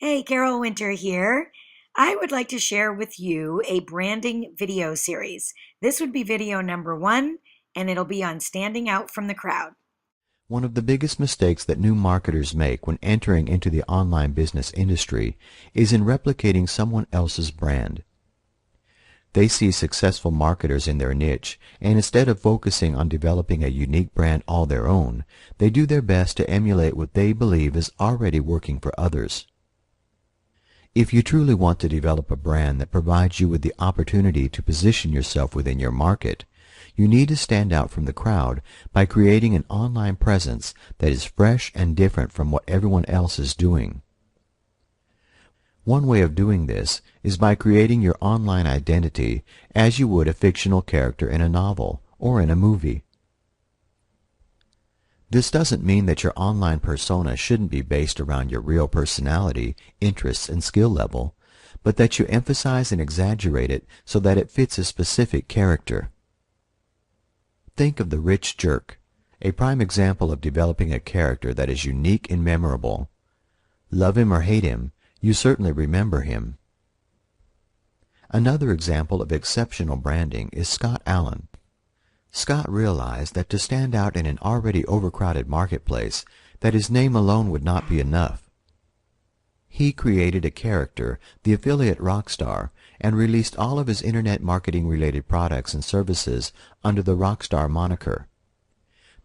Hey, Carol Winter here. I would like to share with you a branding video series. This would be video number one, and it'll be on standing out from the crowd. One of the biggest mistakes that new marketers make when entering into the online business industry is in replicating someone else's brand. They see successful marketers in their niche, and instead of focusing on developing a unique brand all their own, they do their best to emulate what they believe is already working for others. If you truly want to develop a brand that provides you with the opportunity to position yourself within your market, you need to stand out from the crowd by creating an online presence that is fresh and different from what everyone else is doing. One way of doing this is by creating your online identity as you would a fictional character in a novel or in a movie. This doesn't mean that your online persona shouldn't be based around your real personality, interests, and skill level, but that you emphasize and exaggerate it so that it fits a specific character. Think of the rich jerk, a prime example of developing a character that is unique and memorable. Love him or hate him, you certainly remember him. Another example of exceptional branding is Scott Allen. Scott realized that to stand out in an already overcrowded marketplace, that his name alone would not be enough. He created a character, the affiliate Rockstar, and released all of his internet marketing-related products and services under the Rockstar moniker.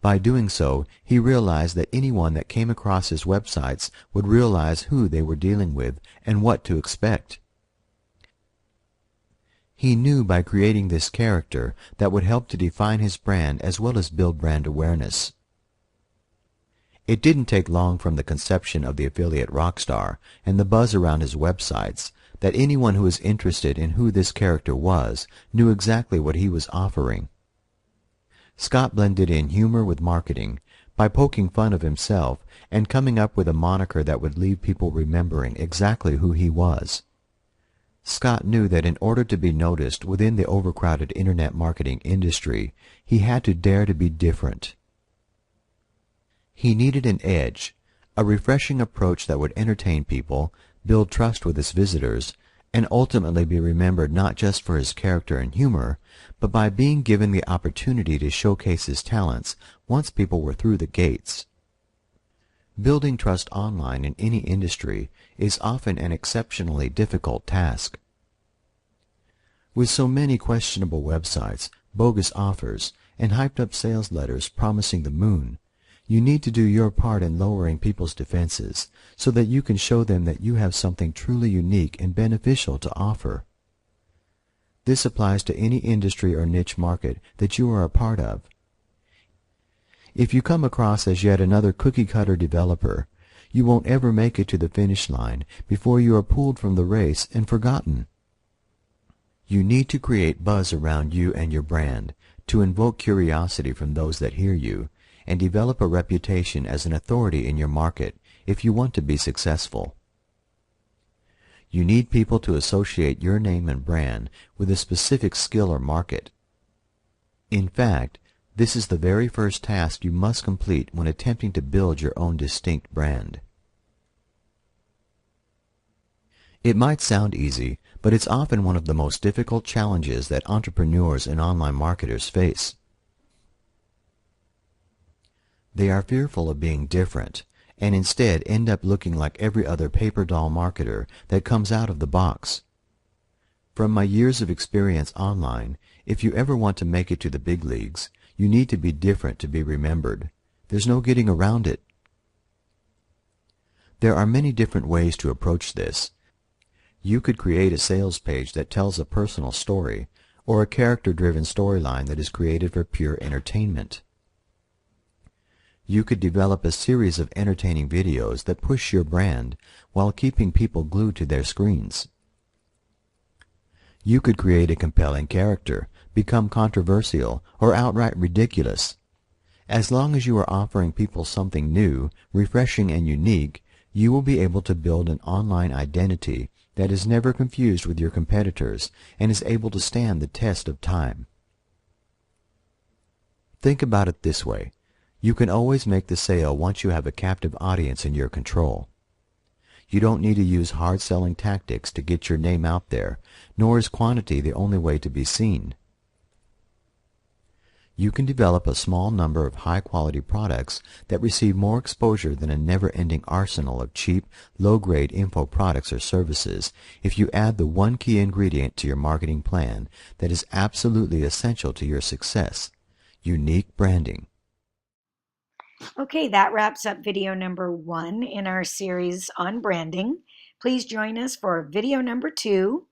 By doing so, he realized that anyone that came across his websites would realize who they were dealing with and what to expect. He knew by creating this character that would help to define his brand as well as build brand awareness. It didn't take long from the conception of the affiliate Rockstar and the buzz around his websites that anyone who was interested in who this character was knew exactly what he was offering. Scott blended in humor with marketing by poking fun of himself and coming up with a moniker that would leave people remembering exactly who he was. Scott knew that in order to be noticed within the overcrowded internet marketing industry, he had to dare to be different. He needed an edge, a refreshing approach that would entertain people, build trust with his visitors, and ultimately be remembered not just for his character and humor, but by being given the opportunity to showcase his talents once people were through the gates. Building trust online in any industry is often an exceptionally difficult task. With so many questionable websites, bogus offers, and hyped-up sales letters promising the moon, you need to do your part in lowering people's defenses so that you can show them that you have something truly unique and beneficial to offer. This applies to any industry or niche market that you are a part of. If you come across as yet another cookie-cutter developer, you won't ever make it to the finish line before you are pulled from the race and forgotten. You need to create buzz around you and your brand to invoke curiosity from those that hear you and develop a reputation as an authority in your market if you want to be successful. You need people to associate your name and brand with a specific skill or market. In fact, this is the very first task you must complete when attempting to build your own distinct brand. It might sound easy, but it's often one of the most difficult challenges that entrepreneurs and online marketers face. They are fearful of being different, and instead end up looking like every other paper doll marketer that comes out of the box. From my years of experience online, if you ever want to make it to the big leagues, you need to be different to be remembered. There's no getting around it. There are many different ways to approach this. You could create a sales page that tells a personal story, or a character-driven storyline that is created for pure entertainment. You could develop a series of entertaining videos that push your brand while keeping people glued to their screens. You could create a compelling character, become controversial, or outright ridiculous. As long as you are offering people something new, refreshing, and unique, you will be able to build an online identity that is never confused with your competitors and is able to stand the test of time. Think about it this way. You can always make the sale once you have a captive audience in your control. You don't need to use hard-selling tactics to get your name out there, nor is quantity the only way to be seen. You can develop a small number of high-quality products that receive more exposure than a never-ending arsenal of cheap, low-grade info products or services if you add the one key ingredient to your marketing plan that is absolutely essential to your success: unique branding. Okay, that wraps up video number 1 in our series on branding. Please join us for video number 2.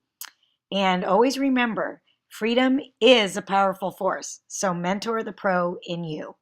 And always remember, freedom is a powerful force, so mentor the pro in you.